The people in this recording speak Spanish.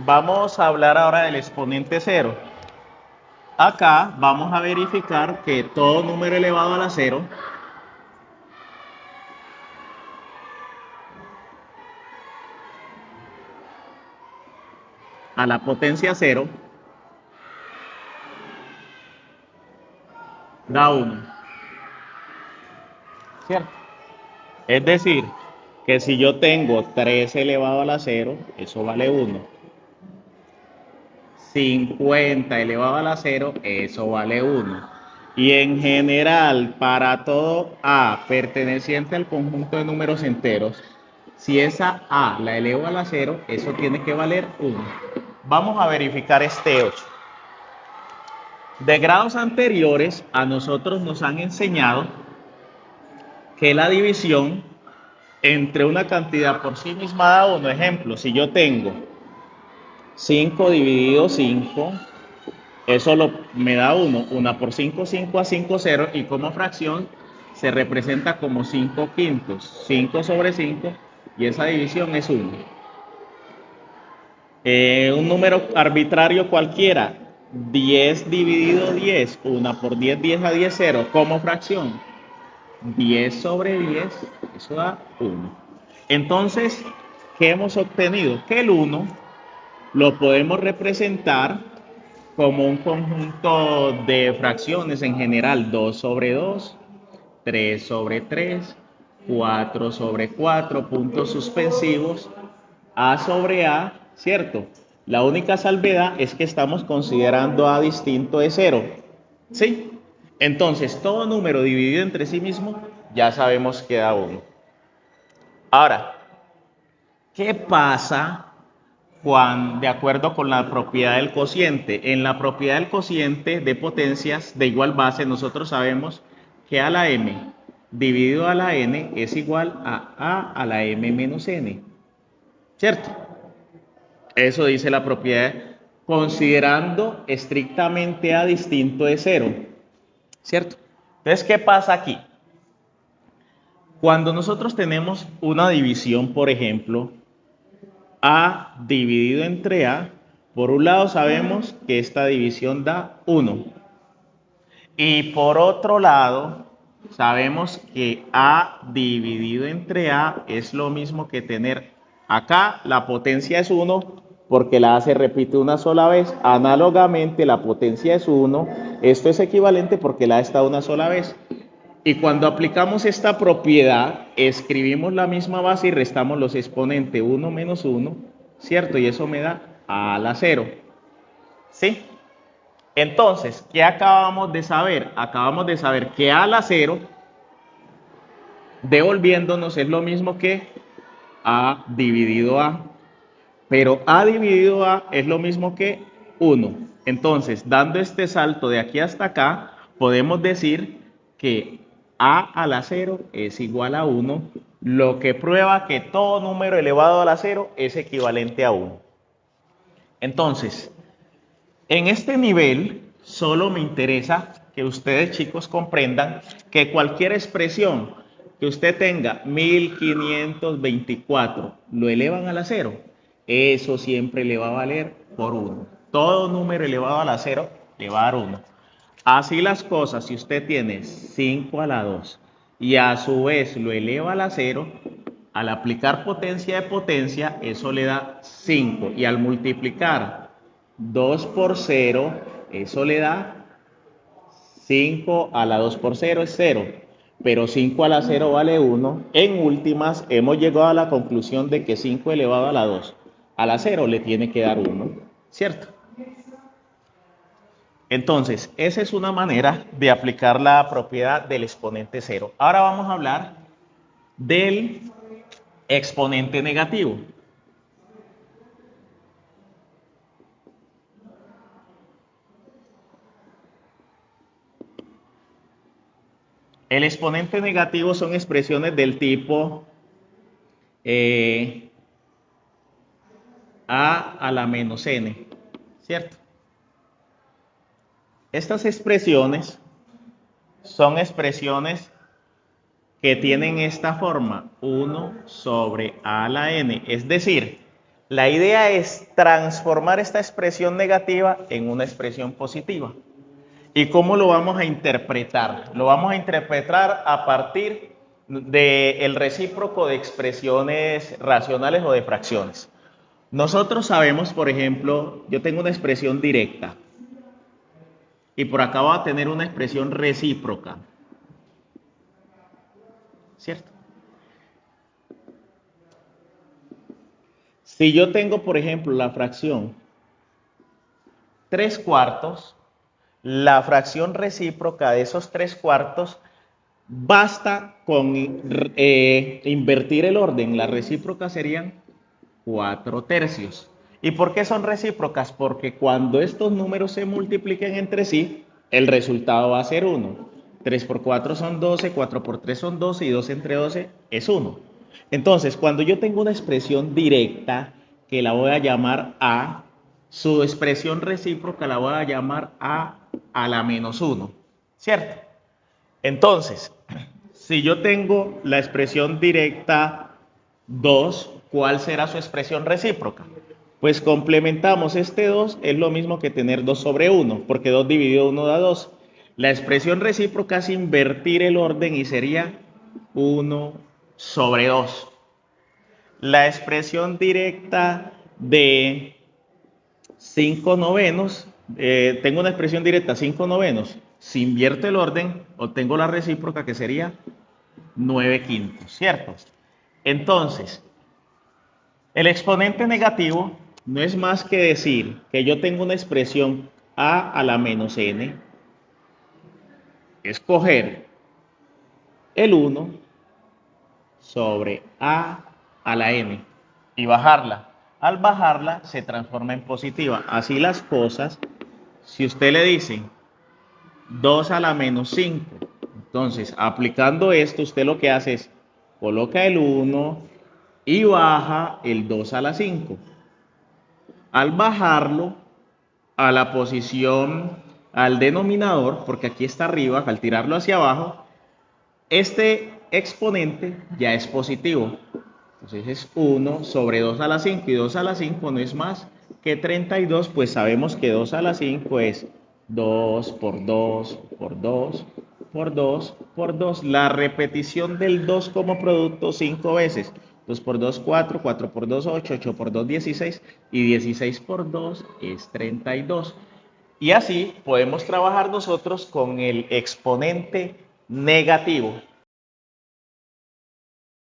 Vamos a hablar ahora del exponente cero. Acá vamos a verificar que todo número elevado a la cero a la potencia cero da 1. ¿Cierto? Es decir, que si yo tengo 3 elevado a la cero, eso vale 1. 50 elevado a la cero, eso vale 1. Y en general, para todo A perteneciente al conjunto de números enteros, si esa A la elevo a la cero, eso tiene que valer 1. Vamos a verificar este 8. De grados anteriores, a nosotros nos han enseñado que la división entre una cantidad por sí misma da 1. Ejemplo, si yo tengo 5 dividido 5, eso me da 1. 1 por 5, 5 a 5, 0. Y como fracción se representa como 5 quintos. 5 sobre 5. Y esa división es 1. Un número arbitrario cualquiera. 10 dividido 10. 1 por 10, 10 a 10, 0. Como fracción 10 sobre 10. Eso da 1. Entonces, ¿qué hemos obtenido? Que el 1 lo podemos representar como un conjunto de fracciones en general: 2 sobre 2, 3 sobre 3, 4 sobre 4, puntos suspensivos, A sobre A, ¿cierto? La única salvedad es que estamos considerando A distinto de 0, ¿sí? Entonces, todo número dividido entre sí mismo, ya sabemos que da 1. Ahora, ¿qué pasa de acuerdo con la propiedad del cociente? En la propiedad del cociente de potencias de igual base, nosotros sabemos que a la m dividido a la n es igual a la m menos n, ¿cierto? Eso dice la propiedad, considerando estrictamente a distinto de 0, ¿cierto? Entonces, ¿qué pasa aquí? Cuando nosotros tenemos una división, por ejemplo, A dividido entre A, por un lado sabemos que esta división da 1. Y por otro lado, sabemos que A dividido entre A es lo mismo que tener acá la potencia es 1 porque la A se repite una sola vez. Análogamente, la potencia es 1. Esto es equivalente porque la A está una sola vez. Y cuando aplicamos esta propiedad, escribimos la misma base y restamos los exponentes 1 menos 1, ¿cierto? Y eso me da A a la 0. ¿Sí? Entonces, ¿qué acabamos de saber? Acabamos de saber que A a la 0, devolviéndonos, es lo mismo que A dividido A. Pero A dividido A es lo mismo que 1. Entonces, dando este salto de aquí hasta acá, podemos decir que A a la 0 es igual a 1, lo que prueba que todo número elevado a la 0 es equivalente a 1. Entonces, en este nivel, solo me interesa que ustedes, chicos, comprendan que cualquier expresión que usted tenga, 1524, lo elevan a la 0, eso siempre le va a valer por 1. Todo número elevado a la 0 le va a dar 1. Así las cosas, si usted tiene 5 a la 2 y a su vez lo eleva a la 0, al aplicar potencia de potencia, eso le da 5. Y al multiplicar 2 por 0, eso le da 5 a la 2 por 0 es 0. Pero 5 a la 0 vale 1. En últimas, hemos llegado a la conclusión de que 5 elevado a la 2 a la 0 le tiene que dar 1, ¿cierto? Entonces, esa es una manera de aplicar la propiedad del exponente cero. Ahora vamos a hablar del exponente negativo. El exponente negativo son expresiones del tipo a la menos n, ¿cierto? Estas expresiones son expresiones que tienen esta forma: 1 sobre a a la n. Es decir, La idea es transformar esta expresión negativa en una expresión positiva. ¿Y cómo lo vamos a interpretar? Lo vamos a interpretar a partir del recíproco de expresiones racionales o de fracciones. Nosotros sabemos, por ejemplo, yo tengo una expresión directa y por acá voy a tener una expresión recíproca, ¿cierto? Si yo tengo, por ejemplo, la fracción 3/4, la fracción recíproca de esos 3/4 basta con invertir el orden. La recíproca serían 4/3. ¿Y por qué son recíprocas? Porque cuando estos números se multipliquen entre sí, el resultado va a ser 1. 3 por 4 son 12, 4 por 3 son 12 y 2 entre 12 es 1. Entonces, cuando yo tengo una expresión directa que la voy a llamar A, su expresión recíproca la voy a llamar a la menos 1, ¿cierto? Entonces, si yo tengo la expresión directa 2, ¿cuál será su expresión recíproca? Pues complementamos este 2, es lo mismo que tener 2 sobre 1, porque 2 dividido 1 da 2. La expresión recíproca es invertir el orden y sería 1 sobre 2. La expresión directa de 5 novenos, tengo una expresión directa 5 novenos, si invierto el orden, obtengo la recíproca que sería 9/5, ¿cierto? Entonces, el exponente negativo no es más que decir que yo tengo una expresión a la menos n, escoger el 1 sobre a la n y bajarla. Al bajarla se transforma en positiva. Así las cosas, si usted le dice 2 a la menos 5, entonces aplicando esto usted lo que hace es coloca el 1 y baja el 2 a la 5. Al bajarlo a la posición, al denominador, porque aquí está arriba, al tirarlo hacia abajo, este exponente ya es positivo. Entonces es 1 sobre 2 a la 5 y 2 a la 5 no es más que 32, pues sabemos que 2 a la 5 es 2 por 2 por 2 por 2 por 2. La repetición del 2 como producto 5 veces. 2 por 2, 4, 4 por 2, 8, 8 por 2, 16 y 16 por 2 es 32. Y así podemos trabajar nosotros con el exponente negativo.